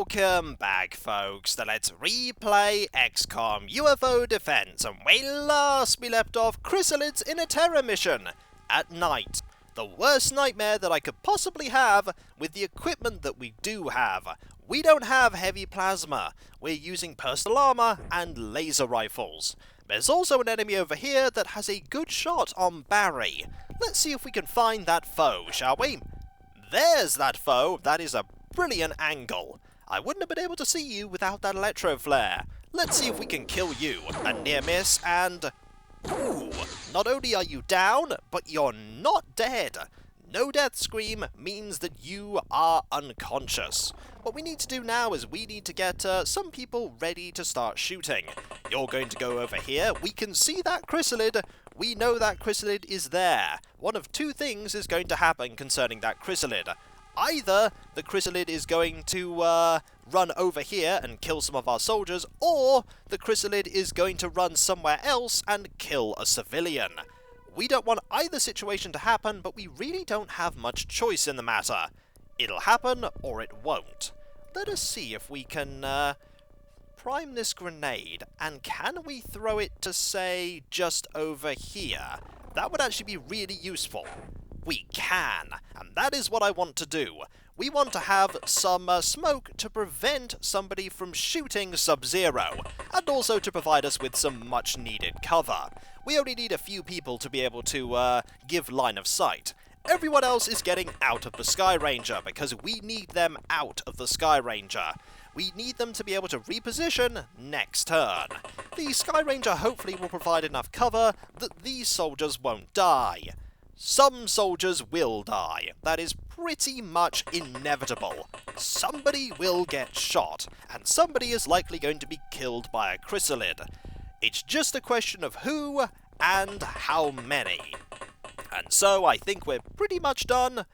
Welcome back, folks, to Let's Replay XCOM UFO Defense, and when last we left off, cryssalids in a terror mission at night. The worst nightmare that I could possibly have with the equipment that we do have. We don't have heavy plasma, we're using personal armor and laser rifles. There's also an enemy over here that has a good shot on Barry. Let's see if we can find that foe, shall we? There's that foe. That is a brilliant angle. I wouldn't have been able to see you without that electro flare. Let's see if we can kill you. A near miss and... Ooh, not only are you down, but you're not dead. No death scream means that you are unconscious. What we need to do now is we need to get some people ready to start shooting. You're going to go over here. We can see that chryssalid. We know that chryssalid is there. One of two things is going to happen concerning that chryssalid. Either the chryssalid is going to run over here and kill some of our soldiers, or the chryssalid is going to run somewhere else and kill a civilian. We don't want either situation to happen, but we really don't have much choice in the matter. It'll happen, or it won't. Let us see if we can prime this grenade, and can we throw it to, say, just over here? That would actually be really useful. We can, and that is what I want to do. We want to have some smoke to prevent somebody from shooting Sub-Zero, and also to provide us with some much-needed cover. We only need a few people to be able to give line of sight. Everyone else is getting out of the Sky Ranger, because we need them out of the Sky Ranger. We need them to be able to reposition next turn. The Sky Ranger hopefully will provide enough cover that these soldiers won't die. Some soldiers will die. That is pretty much inevitable. Somebody will get shot, and somebody is likely going to be killed by a chryssalid. It's just a question of who and how many. And so I think we're pretty much done.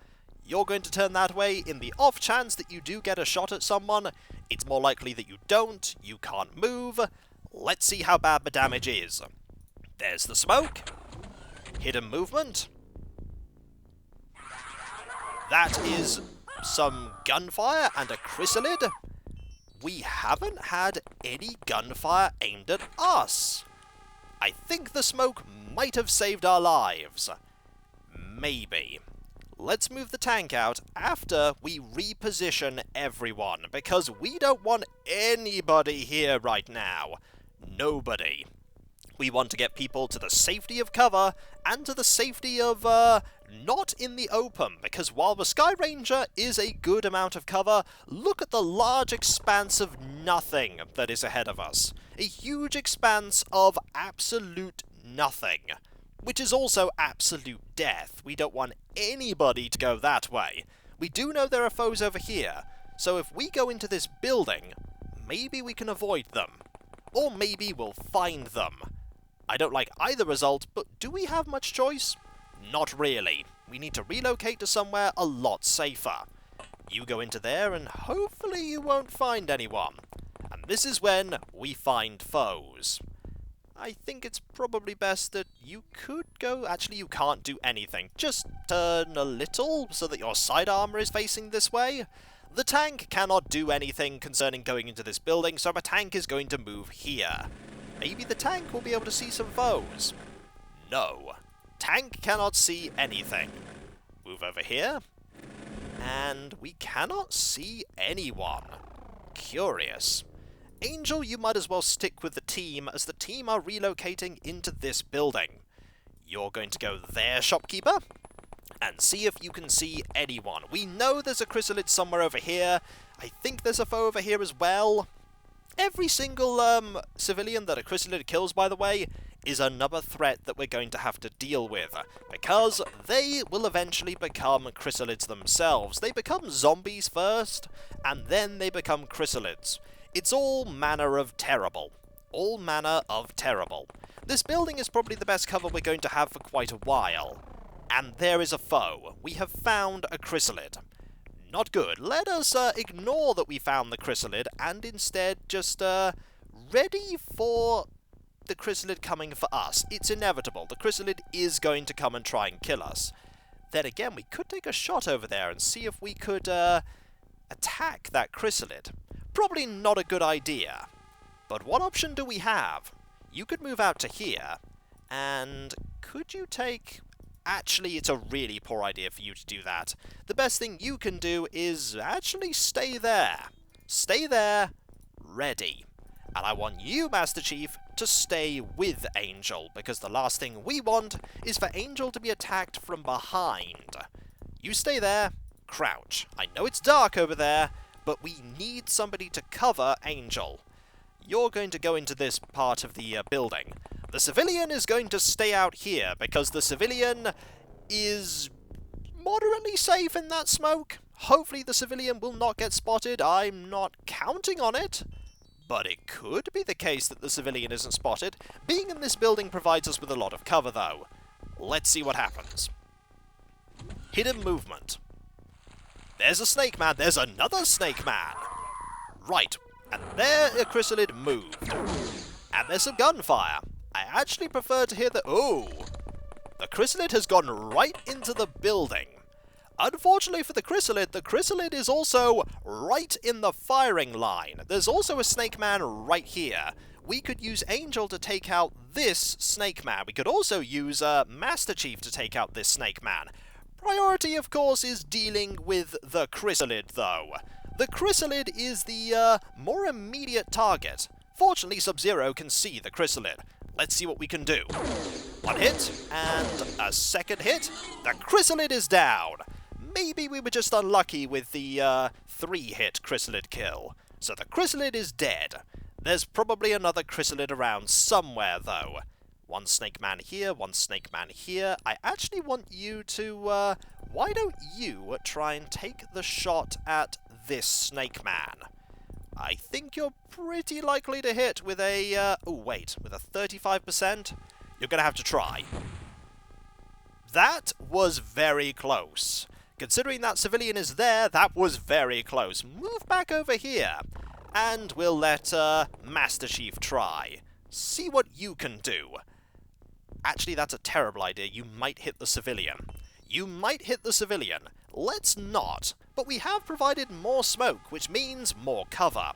You're going to turn that way. In the off chance that you do get a shot at someone, it's more likely that you don't. You can't move. Let's see how bad the damage is. There's the smoke. Hidden movement. That is some gunfire and a chryssalid. We haven't had any gunfire aimed at us. I think the smoke might have saved our lives. Maybe. Let's move the tank out after we reposition everyone, because we don't want anybody here right now. Nobody. We want to get people to the safety of cover, and to the safety of, not in the open, because while the Sky Ranger is a good amount of cover, look at the large expanse of nothing that is ahead of us. A huge expanse of absolute nothing, which is also absolute death. We don't want anybody to go that way. We do know there are foes over here, so if we go into this building, maybe we can avoid them. Or maybe we'll find them. I don't like either result, but do we have much choice? Not really. We need to relocate to somewhere a lot safer. You go into there and hopefully you won't find anyone. And this is when we find foes. I think it's probably best that you could go... Actually, you can't do anything. Just turn a little so that your side armor is facing this way. The tank cannot do anything concerning going into this building, so the tank is going to move here. Maybe the tank will be able to see some foes. No. Tank cannot see anything. Move over here. And we cannot see anyone. Curious. Angel, you might as well stick with the team, as the team are relocating into this building. You're going to go there, shopkeeper, and see if you can see anyone. We know there's a chryssalid somewhere over here. I think there's a foe over here as well. Every single civilian that a chryssalid kills, by the way, is another threat that we're going to have to deal with, because they will eventually become chrysalids themselves. They become zombies first, and then they become chrysalids. It's all manner of terrible. All manner of terrible. This building is probably the best cover we're going to have for quite a while. And there is a foe. We have found a chryssalid. Not good. Let us ignore that we found the chryssalid, and instead just ready for the chryssalid coming for us. It's inevitable. The chryssalid is going to come and try and kill us. Then again, we could take a shot over there and see if we could attack that chryssalid. Probably not a good idea. But what option do we have? You could move out to here, and could you take... Actually, it's a really poor idea for you to do that. The best thing you can do is actually stay there. Stay there, ready. And I want you, Master Chief, to stay with Angel, because the last thing we want is for Angel to be attacked from behind. You stay there, crouch. I know it's dark over there, but we need somebody to cover Angel. You're going to go into this part of the building. The civilian is going to stay out here, because the civilian is moderately safe in that smoke. Hopefully the civilian will not get spotted. I'm not counting on it. But it could be the case that the civilian isn't spotted. Being in this building provides us with a lot of cover, though. Let's see what happens. Hidden movement. There's a snake man. There's another snake man. Right. And there a chrysalid moved. And there's some gunfire. I actually prefer to hear the... Oh! The chrysalid has gone right into the building. Unfortunately for the chrysalid is also right in the firing line. There's also a snake man right here. We could use Angel to take out this snake man. We could also use Master Chief to take out this snake man. Priority, of course, is dealing with the chrysalid, though. The chrysalid is the more immediate target. Fortunately, Sub-Zero can see the chrysalid. Let's see what we can do. One hit, and a second hit. The chrysalid is down. Maybe we were just unlucky with the 3-hit chrysalid kill. So the chrysalid is dead. There's probably another chrysalid around somewhere, though. One snake man here, one snake man here. I actually want you to, why don't you try and take the shot at this snake man? I think you're pretty likely to hit with a, with a 35%? You're gonna have to try. That was very close. Considering that civilian is there, that was very close. Move back over here, and we'll let Master Chief try. See what you can do. Actually, that's a terrible idea. You might hit the civilian. You might hit the civilian. Let's not. But we have provided more smoke, which means more cover.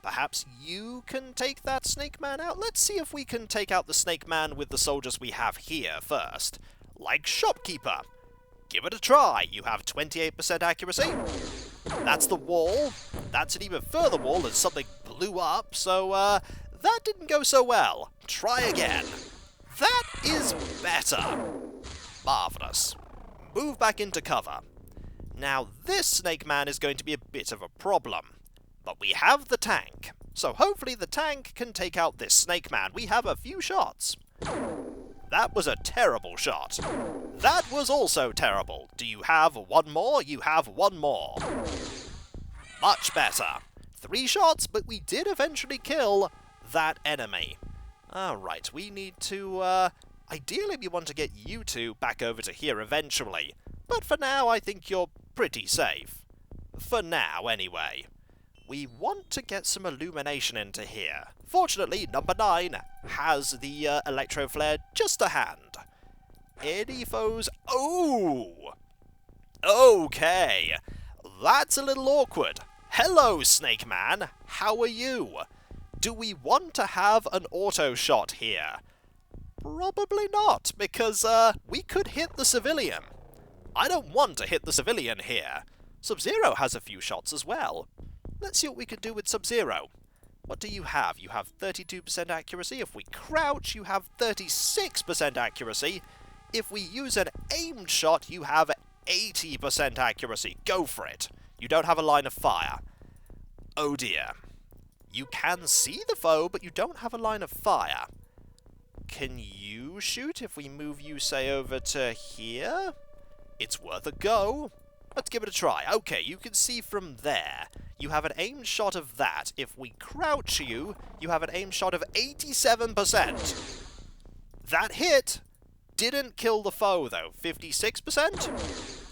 Perhaps you can take that snake man out? Let's see if we can take out the snake man with the soldiers we have here first. Like Shopkeeper. Give it a try. You have 28% accuracy. That's the wall. That's an even further wall as something blew up, so that didn't go so well. Try again. That is better. Marvellous. Move back into cover. Now this snake man is going to be a bit of a problem. But we have the tank. So hopefully the tank can take out this snake man. We have a few shots. That was a terrible shot. That was also terrible. Do you have one more? You have one more. Much better. 3 shots, but we did eventually kill that enemy. Alright, we need to, ideally we want to get you two back over to here eventually. But for now, I think you're pretty safe. For now, anyway. We want to get some illumination into here. Fortunately, number 9 has the electro flare just to hand. Any foes? Oh! Okay. That's a little awkward. Hello, Snake Man. How are you? Do we want to have an auto shot here? Probably not, because we could hit the civilian. I don't want to hit the civilian here. Sub-Zero has a few shots as well. Let's see what we can do with Sub-Zero. What do you have? You have 32% accuracy. If we crouch, you have 36% accuracy. If we use an aimed shot, you have 80% accuracy. Go for it. You don't have a line of fire. Oh dear. You can see the foe, but you don't have a line of fire. Can you shoot if we move you, say, over to here? It's worth a go. Let's give it a try. Okay, you can see from there. You have an aimed shot of that. If we crouch you, you have an aimed shot of 87%. That hit didn't kill the foe, though. 56%?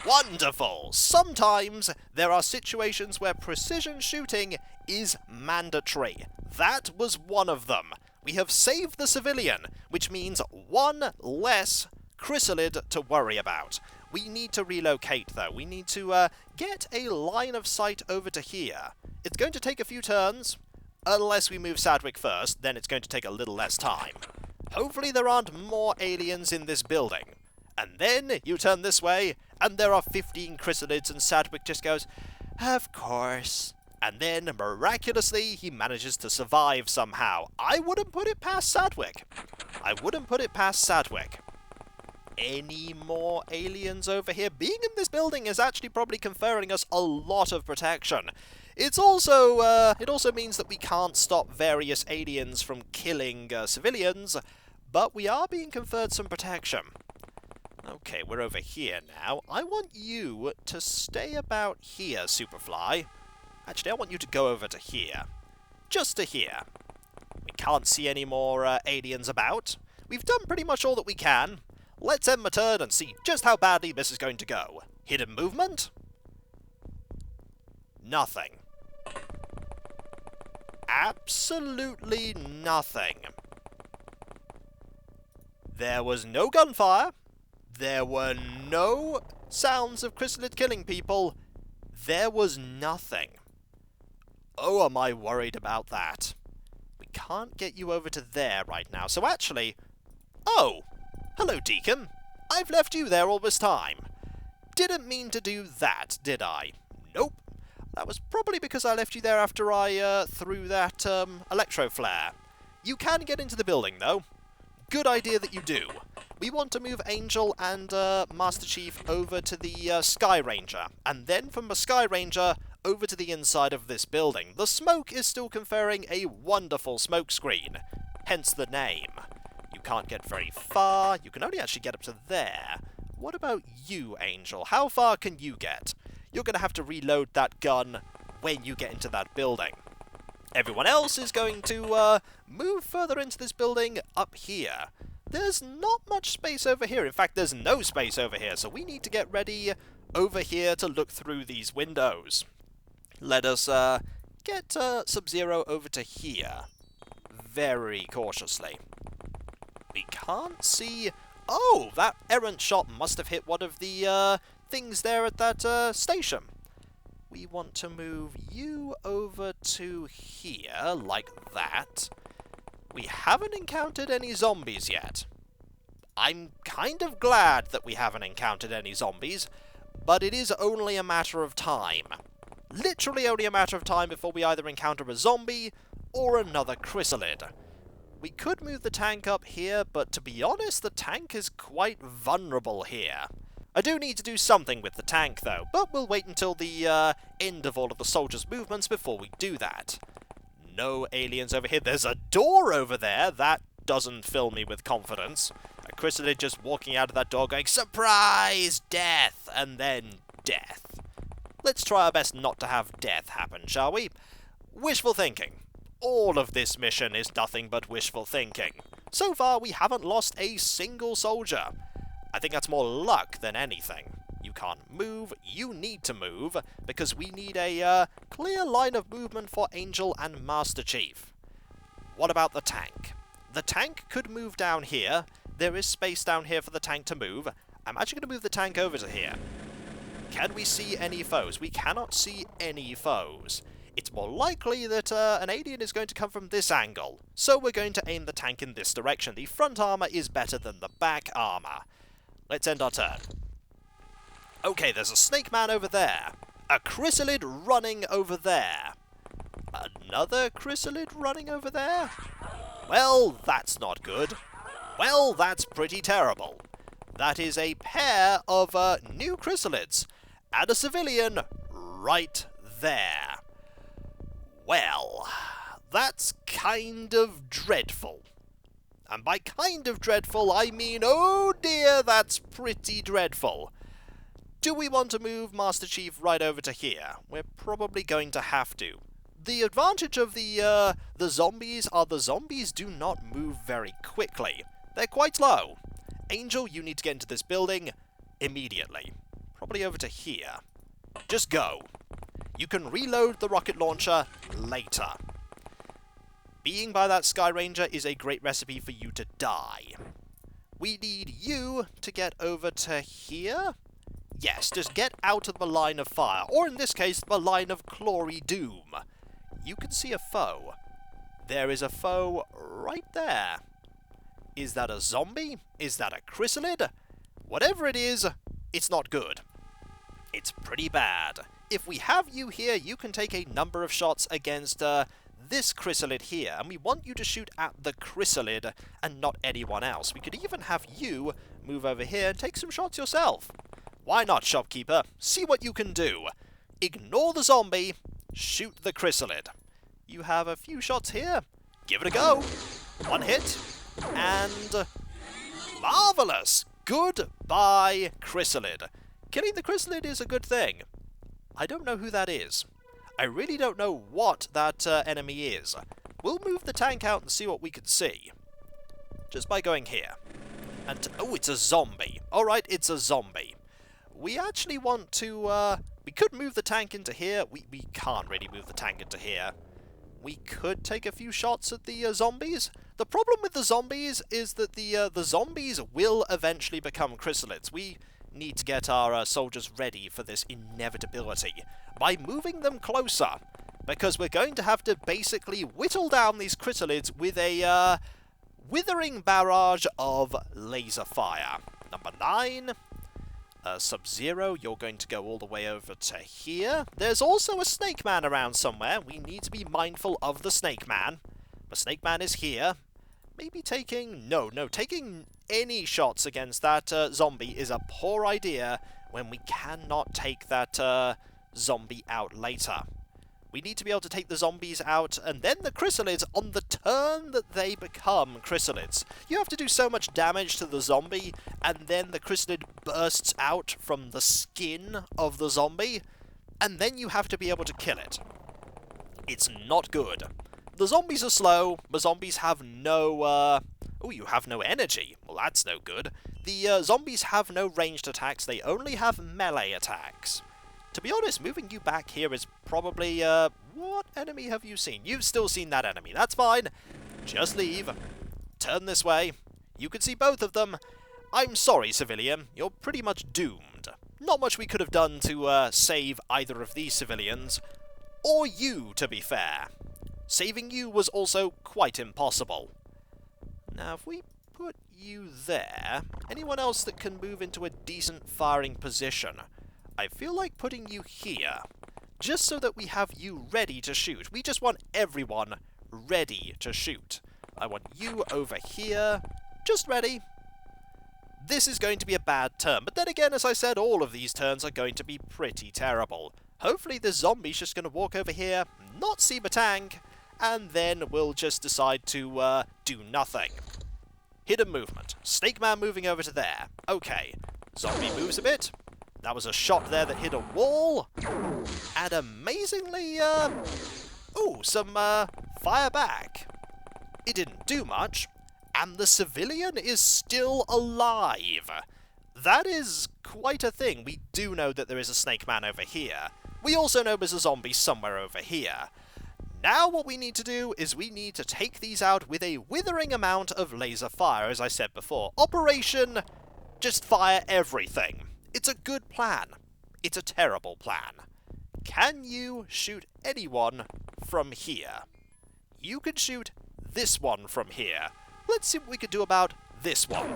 Wonderful! Sometimes there are situations where precision shooting is mandatory. That was one of them. We have saved the civilian, which means one less chrysalid to worry about. We need to relocate, though. We need to get a line of sight over to here. It's going to take a few turns. Unless we move Sadwick first, then it's going to take a little less time. Hopefully there aren't more aliens in this building. And then you turn this way, and there are 15 cryssalids, and Sadwick just goes, "Of course." And then, miraculously, he manages to survive somehow. I wouldn't put it past Sadwick. I wouldn't put it past Sadwick. Any more aliens over here? Being in this building is actually probably conferring us a lot of protection. It's also, it also means that we can't stop various aliens from killing civilians, but we are being conferred some protection. Okay, we're over here now. I want you to stay about here, Superfly. Actually, I want you to go over to here. Just to here. We can't see any more aliens about. We've done pretty much all that we can. Let's end my turn and see just how badly this is going to go. Hidden movement? Nothing. Absolutely nothing. There was no gunfire. There were no sounds of chryssalid killing people. There was nothing. Oh, am I worried about that. We can't get you over to there right now. So actually... Oh! Hello, Deacon. I've left you there all this time. Didn't mean to do that, did I? Nope. That was probably because I left you there after I threw that electro flare. You can get into the building, though. Good idea that you do. We want to move Angel and Master Chief over to the Sky Ranger, and then from the Sky Ranger over to the inside of this building. The smoke is still conferring a wonderful smoke screen, hence the name. You can't get very far, you can only actually get up to there. What about you, Angel? How far can you get? You're going to have to reload that gun when you get into that building. Everyone else is going to move further into this building up here. There's not much space over here. In fact, there's no space over here, so we need to get ready over here to look through these windows. Let us get Sub-Zero over to here, very cautiously. We can't see... Oh, that errant shot must have hit one of the things there at that station. We want to move you over to here, like that. We haven't encountered any zombies yet. I'm kind of glad that we haven't encountered any zombies, but it is only a matter of time. Literally only a matter of time before we either encounter a zombie or another chryssalid. We could move the tank up here, but to be honest, the tank is quite vulnerable here. I do need to do something with the tank, though, but we'll wait until the end of all of the soldiers' movements before we do that. No aliens over here. There's a door over there. That doesn't fill me with confidence. A chryssalid just walking out of that door going, "Surprise! Death!" and then death. Let's try our best not to have death happen, shall we? Wishful thinking. All of this mission is nothing but wishful thinking. So far, we haven't lost a single soldier. I think that's more luck than anything. You can't move, you need to move, because we need a clear line of movement for Angel and Master Chief. What about the tank? The tank could move down here. There is space down here for the tank to move. I'm actually going to move the tank over to here. Can we see any foes? We cannot see any foes. It's more likely that an alien is going to come from this angle, so we're going to aim the tank in this direction. The front armor is better than the back armor. Let's end our turn. Okay, there's a Snakeman over there. A chryssalid running over there. Another chryssalid running over there? Well, that's not good. Well, that's pretty terrible. That is a pair of new chrysalids and a civilian right there. Well, that's kind of dreadful. And by kind of dreadful, I mean, oh dear, that's pretty dreadful. Do we want to move Master Chief right over to here? We're probably going to have to. The advantage of the zombies are the zombies do not move very quickly. They're quite slow. Angel, you need to get into this building immediately. Probably over to here. Just go. You can reload the rocket launcher later. Being by that Sky Ranger is a great recipe for you to die. We need you to get over to here. Yes, just get out of the line of fire, or in this case, the line of Clory Doom. you can see a foe. There is a foe right there. Is that a zombie? Is that a chryssalid? Whatever it is, it's not good. It's pretty bad. If we have you here, you can take a number of shots against this chryssalid here, and we want you to shoot at the chryssalid and not anyone else. We could even have you move over here and take some shots yourself. Why not, shopkeeper? See what you can do. Ignore the zombie, shoot the chryssalid. You have a few shots here. Give it a go. One hit, and marvelous! Goodbye, chryssalid. Killing the chryssalid is a good thing. I don't know who that is. I really don't know what that enemy is. We'll move the tank out and see what we can see. Just by going here. And oh, it's a zombie. Alright, it's a zombie. We actually want to, we could move the tank into here. We can't really move the tank into here. We could take a few shots at the zombies. The problem with the zombies is that the zombies will eventually become chrysalids. We need to get our soldiers ready for this inevitability by moving them closer, because we're going to have to basically whittle down these chrysalids with a withering barrage of laser fire. Number 9. Sub-Zero, you're going to go all the way over to here. There's also a Snakeman around somewhere. We need to be mindful of the Snakeman. The Snakeman is here. Maybe taking... No, taking any shots against that zombie is a poor idea when we cannot take that zombie out later. We need to be able to take the zombies out, and then the chrysalids on the turn that they become chrysalids. You have to do so much damage to the zombie, and then the chrysalid bursts out from the skin of the zombie, and then you have to be able to kill it. It's not good. The zombies are slow. The zombies have no, oh, you have no energy. Well, that's no good. The zombies have no ranged attacks. They only have melee attacks. To be honest, moving you back here is probably, what enemy have you seen? You've still seen that enemy. That's fine. Just leave. Turn this way. You can see both of them. I'm sorry, civilian. You're pretty much doomed. Not much we could have done to save either of these civilians. Or you, to be fair. Saving you was also quite impossible. Now, if we put you there, anyone else that can move into a decent firing position? I feel like putting you here, just so that we have you ready to shoot. We just want everyone ready to shoot. I want you over here, just ready. This is going to be a bad turn, but then again, as I said, all of these turns are going to be pretty terrible. Hopefully this zombie's just going to walk over here, not see the tank, and then we'll just decide to do nothing. Hidden movement. Snakeman moving over to there. Okay. Zombie moves a bit. That was a shot there that hit a wall. And amazingly, ooh, some fire back. It didn't do much. And the civilian is still alive. That is quite a thing. We do know that there is a Snakeman over here. We also know there's a zombie somewhere over here. Now what we need to do is we need to take these out with a withering amount of laser fire, as I said before. Operation just fire everything. It's a good plan. It's a terrible plan. Can you shoot anyone from here? You can shoot this one from here. Let's see what we could do about this one.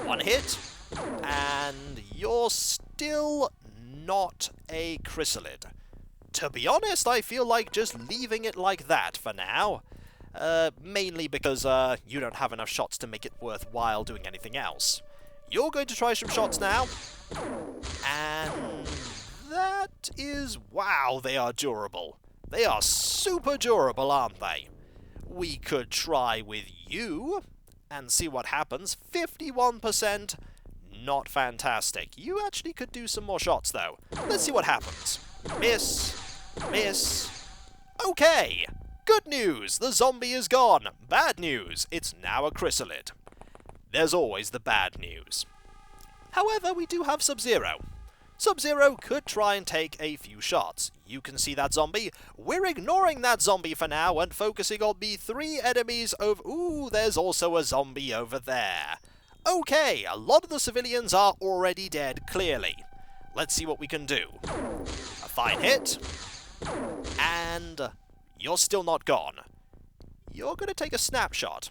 One hit, and you're still not a chrysalid. To be honest, I feel like just leaving it like that for now. Mainly because you don't have enough shots to make it worthwhile doing anything else. You're going to try some shots now. And that is... wow, they are durable. They are super durable, aren't they? We could try with you and see what happens. 51%, not fantastic. You actually could do some more shots, though. Let's see what happens. Miss. Miss. Okay. Good news. The zombie is gone. Bad news. It's now a chrysalid. There's always the bad news. However, we do have Sub-Zero. Sub-Zero could try and take a few shots. You can see that zombie. We're ignoring that zombie for now and focusing on the 3 enemies over... ooh, there's also a zombie over there. Okay, a lot of the civilians are already dead, clearly. Let's see what we can do. A fine hit. And you're still not gone. You're going to take a snapshot.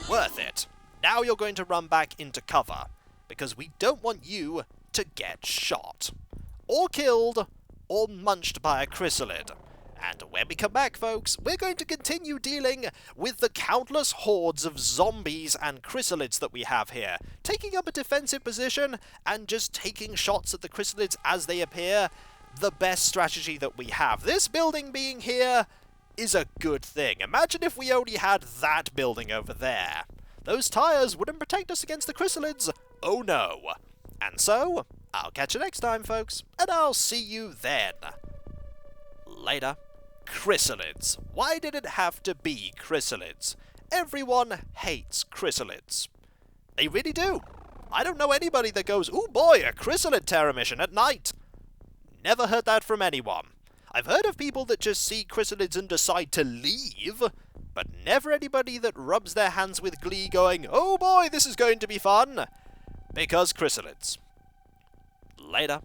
Worth it. Now you're going to run back into cover, because we don't want you to get shot, or killed, or munched by a cryssalid. And when we come back, folks, we're going to continue dealing with the countless hordes of zombies and cryssalids that we have here, taking up a defensive position and just taking shots at the cryssalids as they appear. The best strategy that we have. This building being here is a good thing. Imagine if we only had that building over there. Those tires wouldn't protect us against the cryssalids. Oh no. And so, I'll catch you next time, folks, and I'll see you then. Later. Cryssalids. Why did it have to be cryssalids? Everyone hates cryssalids. They really do. I don't know anybody that goes, "Ooh boy, a cryssalid terror mission at night." Never heard that from anyone. I've heard of people that just see cryssalids and decide to leave, but never anybody that rubs their hands with glee going, "Oh boy, this is going to be fun." Because cryssalids. Later.